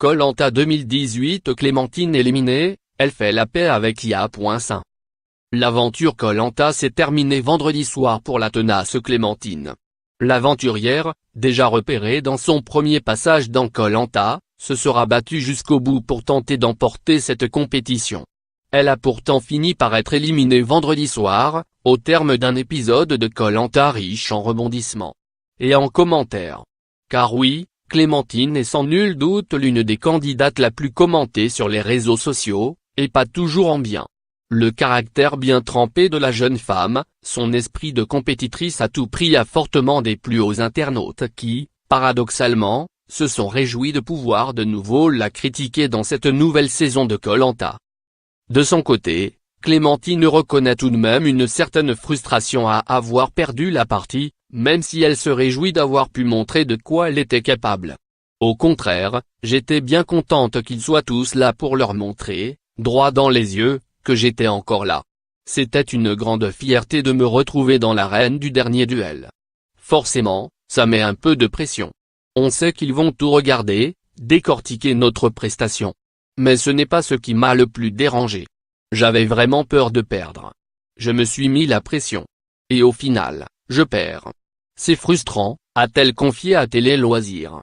Koh-Lanta 2018. Clémentine éliminée, elle fait la paix avec Ya.5. L'aventure Koh-Lanta s'est terminée vendredi soir pour la tenace Clémentine. L'aventurière, déjà repérée dans son premier passage dans Koh-Lanta, se sera battue jusqu'au bout pour tenter d'emporter cette compétition. Elle a pourtant fini par être éliminée vendredi soir, au terme d'un épisode de Koh-Lanta riche en rebondissements et en commentaires. Car oui, Clémentine est sans nul doute l'une des candidates la plus commentée sur les réseaux sociaux, et pas toujours en bien. Le caractère bien trempé de la jeune femme, son esprit de compétitrice à tout prix a fortement déplu aux internautes qui, paradoxalement, se sont réjouis de pouvoir de nouveau la critiquer dans cette nouvelle saison de Koh-Lanta. De son côté, Clémentine reconnaît tout de même une certaine frustration à avoir perdu la partie, même si elle se réjouit d'avoir pu montrer de quoi elle était capable. Au contraire, j'étais bien contente qu'ils soient tous là pour leur montrer, droit dans les yeux, que j'étais encore là. C'était une grande fierté de me retrouver dans l'arène du dernier duel. Forcément, ça met un peu de pression. On sait qu'ils vont tout regarder, décortiquer notre prestation. Mais ce n'est pas ce qui m'a le plus dérangé. J'avais vraiment peur de perdre. Je me suis mis la pression. Et au final, je perds. C'est frustrant, a-t-elle confié à Télé Loisirs.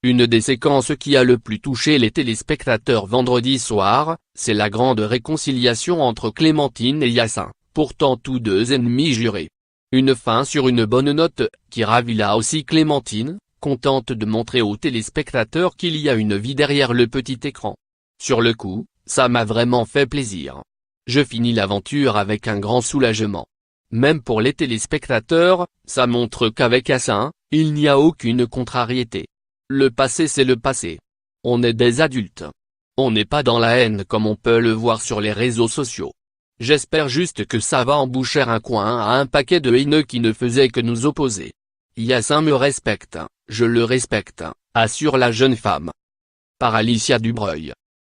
Une des séquences qui a le plus touché les téléspectateurs vendredi soir, c'est la grande réconciliation entre Clémentine et Yassin, pourtant tous deux ennemis jurés. Une fin sur une bonne note, qui ravit là aussi Clémentine, contente de montrer aux téléspectateurs qu'il y a une vie derrière le petit écran. Sur le coup, ça m'a vraiment fait plaisir. Je finis l'aventure avec un grand soulagement. Même pour les téléspectateurs, ça montre qu'avec Yassin, il n'y a aucune contrariété. Le passé c'est le passé. On est des adultes. On n'est pas dans la haine comme on peut le voir sur les réseaux sociaux. J'espère juste que ça va emboucher un coin à un paquet de haineux qui ne faisaient que nous opposer. Yassin me respecte, je le respecte, assure la jeune femme. Par Alicia Dubreuil.